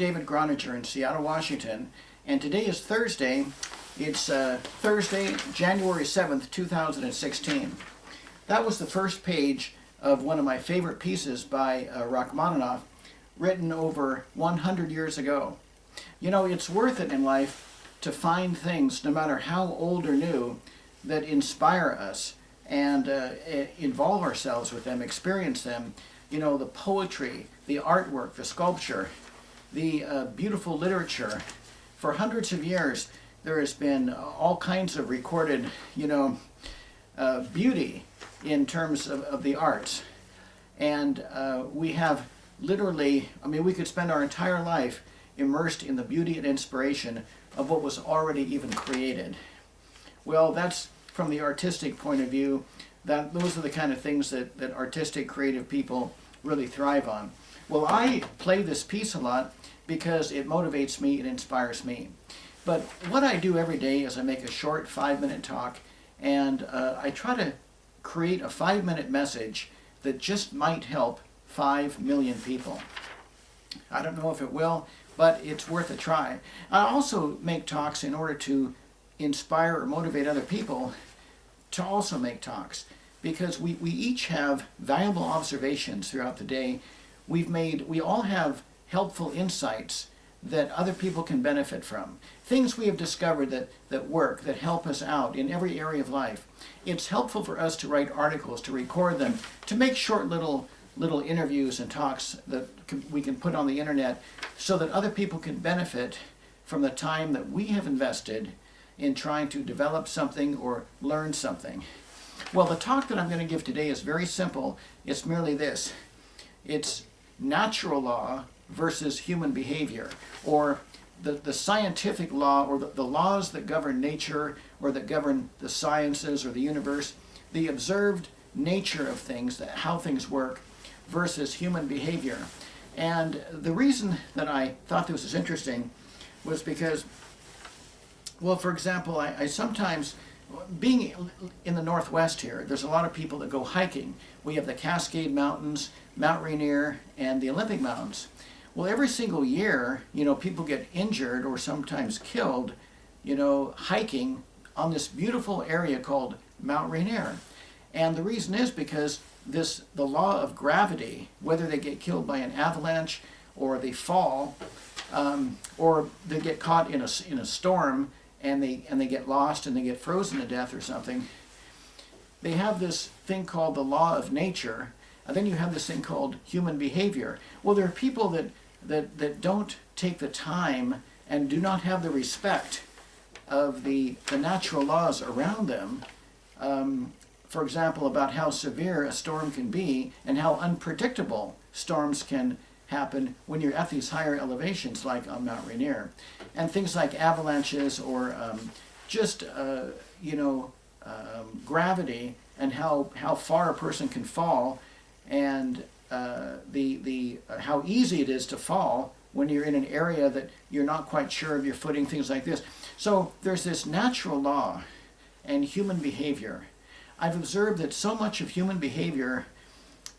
David Groninger in Seattle, Washington, and today is Thursday. It's Thursday, January 7th, 2016. That was the first page of one of my favorite pieces by Rachmaninoff, written over 100 years ago. You know, it's worth it in life to find things, no matter how old or new, that inspire us and involve ourselves with them, experience them. You know, the poetry, the artwork, the sculpture, the beautiful literature. For hundreds of years, there has been all kinds of recorded, beauty in terms of the arts. And we have literally, we could spend our entire life immersed in the beauty and inspiration of what was already even created. Well, that's from the artistic point of view. Those are the kind of things that artistic, creative people really thrive on. Well, I play this piece a lot because it motivates me, it inspires me. But what I do every day is I make a short 5-minute talk, and I try to create a 5-minute message that just might help 5 million people. I don't know if it will, but it's worth a try. I also make talks in order to inspire or motivate other people to also make talks, because we each have valuable observations throughout the day. We all have helpful insights that other people can benefit from. Things we have discovered that work, that help us out in every area of life. It's helpful for us to write articles, to record them, to make short little interviews and talks that we can put on the internet so that other people can benefit from the time that we have invested in trying to develop something or learn something. Well, the talk that I'm going to give today is very simple. It's merely this. It's natural law versus human behavior, or the scientific law, or the laws that govern nature, or that govern the sciences or the universe, the observed nature of things, how things work, versus human behavior. And the reason that I thought this was interesting was because, well, for example, I sometimes, being in the Northwest here, there's a lot of people that go hiking. We have the Cascade Mountains, Mount Rainier, and the Olympic Mountains. Well, every single year, people get injured or sometimes killed, hiking on this beautiful area called Mount Rainier. And the reason is because the law of gravity, whether they get killed by an avalanche or they fall, or they get caught in a storm and they get lost and they get frozen to death or something, they have this thing called the law of nature, and then you have this thing called human behavior. Well, there are people that don't take the time and do not have the respect of the natural laws around them. For example, about how severe a storm can be and how unpredictable storms can happen when you're at these higher elevations like on Mount Rainier. And things like avalanches or gravity and how far a person can fall, and how easy it is to fall when you're in an area that you're not quite sure of your footing, things like this. So there's this natural law and human behavior. I've observed that so much of human behavior,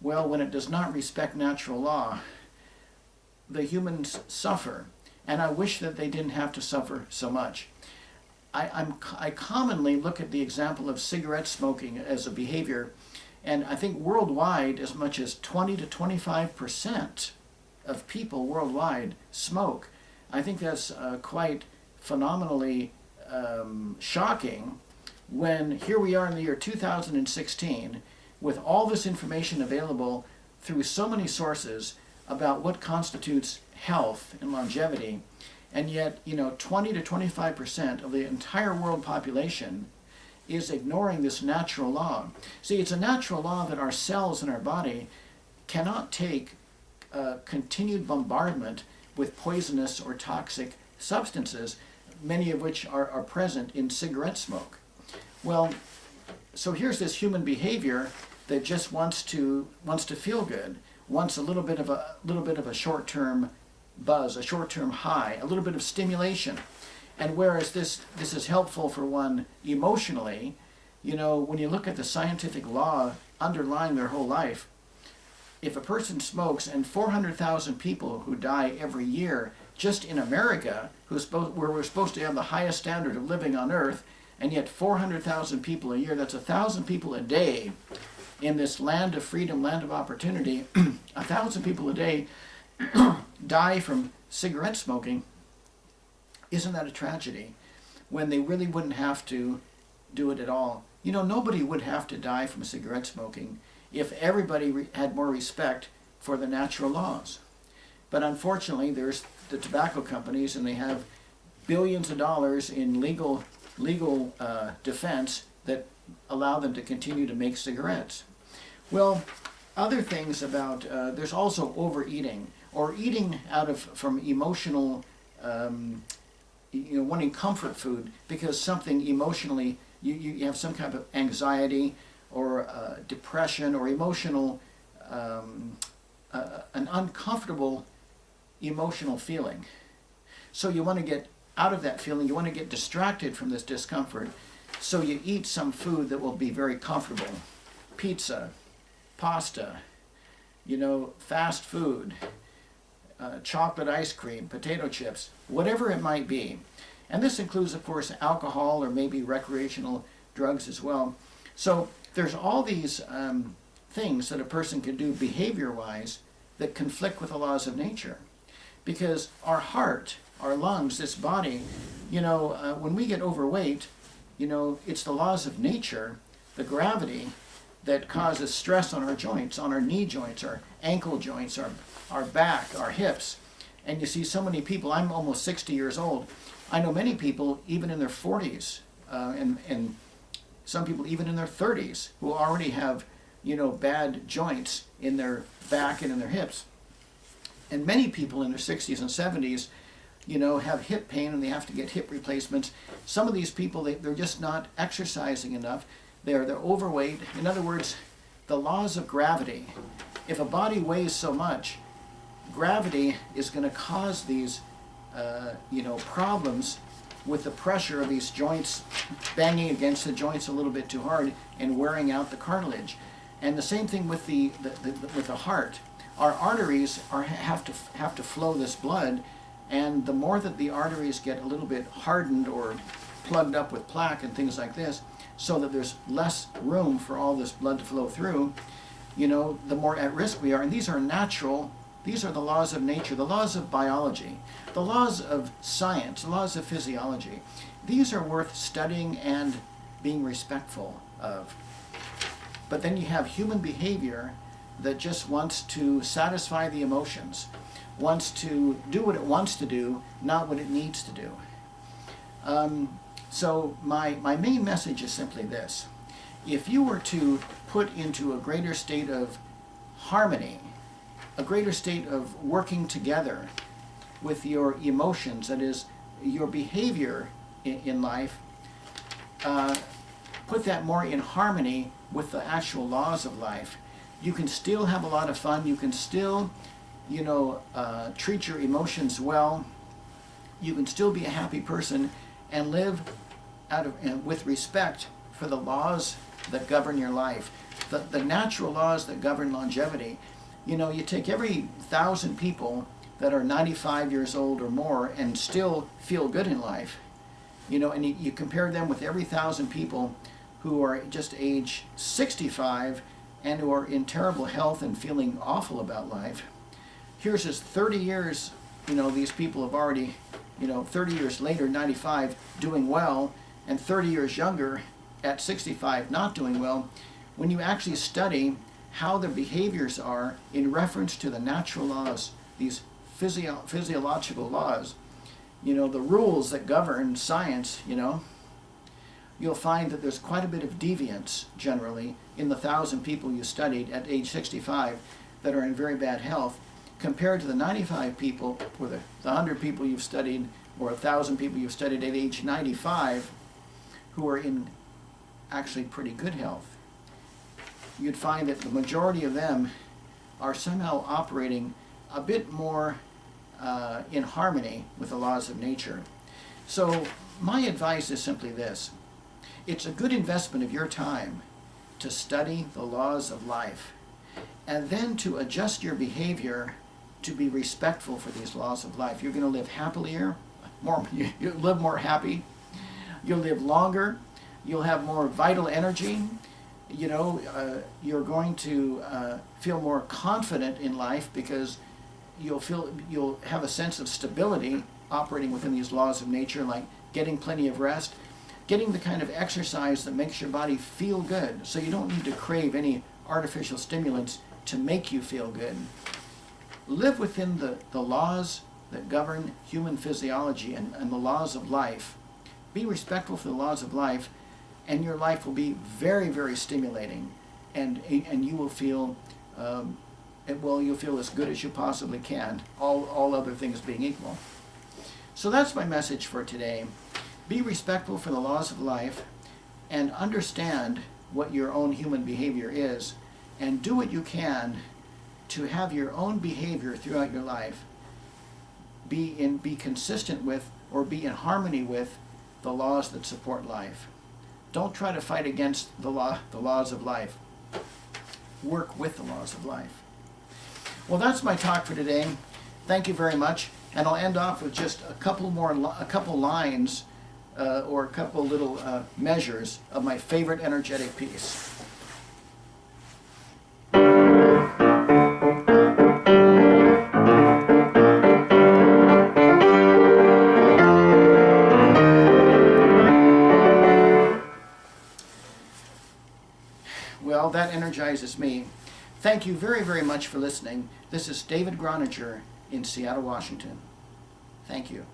well, when it does not respect natural law, the humans suffer. And I wish that they didn't have to suffer so much. I commonly look at the example of cigarette smoking as a behavior, and I think worldwide as much as 20 to 25% of people worldwide smoke. I think that's quite phenomenally shocking when here we are in the year 2016 with all this information available through so many sources about what constitutes health and longevity, and yet 20 to 25% of the entire world population is ignoring this natural law. See, it's a natural law that our cells in our body cannot take continued bombardment with poisonous or toxic substances, many of which are present in cigarette smoke. Well, so here's this human behavior that just wants to feel good, wants a little bit of a short-term buzz, a short-term high, a little bit of stimulation. And whereas this is helpful for one emotionally, when you look at the scientific law underlying their whole life, if a person smokes, and 400,000 people who die every year just in America, where we're supposed to have the highest standard of living on earth, and yet 400,000 people a year, that's 1,000 people a day in this land of freedom, land of opportunity, 1,000 people a day die from cigarette smoking. Isn't that a tragedy? When they really wouldn't have to do it at all. You know, nobody would have to die from cigarette smoking if everybody had more respect for the natural laws. But unfortunately, there's the tobacco companies, and they have billions of dollars in legal defense that allow them to continue to make cigarettes. Well, other things about, there's also overeating, or eating from emotional, wanting comfort food because something emotionally, you have some kind of anxiety or depression or emotional, an uncomfortable emotional feeling. So you want to get out of that feeling, you want to get distracted from this discomfort, so you eat some food that will be very comfortable. Pizza, pasta, fast food, chocolate ice cream, potato chips, whatever it might be. And this includes, of course, alcohol or maybe recreational drugs as well. So there's all these things that a person can do behavior-wise that conflict with the laws of nature. Because our heart, our lungs, this body, when we get overweight, it's the laws of nature, the gravity, that causes stress on our joints, on our knee joints, our ankle joints, our back, our hips. And you see so many people, I'm almost 60 years old, I know many people even in their 40s, and some people even in their 30s, who already have, bad joints in their back and in their hips. And many people in their 60s and 70s, have hip pain and they have to get hip replacements. Some of these people, they're just not exercising enough. They're overweight. In other words, the laws of gravity. If a body weighs so much, gravity is going to cause these, problems with the pressure of these joints banging against the joints a little bit too hard and wearing out the cartilage. And the same thing with with the heart. Our arteries have to flow this blood, and the more that the arteries get a little bit hardened or plugged up with plaque and things like this, so that there's less room for all this blood to flow through, the more at risk we are. And these are natural, these are the laws of nature, the laws of biology, the laws of science, the laws of physiology. These are worth studying and being respectful of. But then you have human behavior that just wants to satisfy the emotions, wants to do what it wants to do, not what it needs to do. So my main message is simply this. If you were to put into a greater state of harmony, a greater state of working together with your emotions, that is, your behavior in life, put that more in harmony with the actual laws of life, you can still have a lot of fun, you can still, treat your emotions well, you can still be a happy person and live with respect for the laws that govern your life, the natural laws that govern longevity. You take every 1,000 people that are 95 years old or more and still feel good in life, and you compare them with every 1,000 people who are just age 65 and who are in terrible health and feeling awful about life. Here's this 30 years, these people have already, 30 years later, 95, doing well, and 30 years younger, at 65, not doing well. When you actually study how their behaviors are in reference to the natural laws, these physiological laws, the rules that govern science, you'll find that there's quite a bit of deviance, generally, in the 1,000 people you studied at age 65 that are in very bad health, compared to the 95 people, or the 100 people you've studied, or 1,000 people you've studied at age 95, who are in actually pretty good health. You'd find that the majority of them are somehow operating a bit more in harmony with the laws of nature. So my advice is simply this. It's a good investment of your time to study the laws of life, and then to adjust your behavior to be respectful for these laws of life. You're going to live happier, you'll live more happy, you'll live longer, you'll have more vital energy, you're going to feel more confident in life because you'll have a sense of stability operating within these laws of nature, like getting plenty of rest, getting the kind of exercise that makes your body feel good, so you don't need to crave any artificial stimulants to make you feel good. Live within the laws that govern human physiology and the laws of life. Be respectful for the laws of life, and your life will be very, very stimulating, and you will feel you'll feel as good as you possibly can, all other things being equal. So that's my message for today. Be respectful for the laws of life, and understand what your own human behavior is, and do what you can to have your own behavior throughout your life be consistent with, or be in harmony with, the laws that support life. Don't try to fight against the laws of life. Work with the laws of life. Well, that's my talk for today. Thank you very much. And I'll end off with just a couple lines or a couple little measures of my favorite energetic piece. Well, that energizes me. Thank you very, very much for listening. This is David Groninger in Seattle, Washington. Thank you.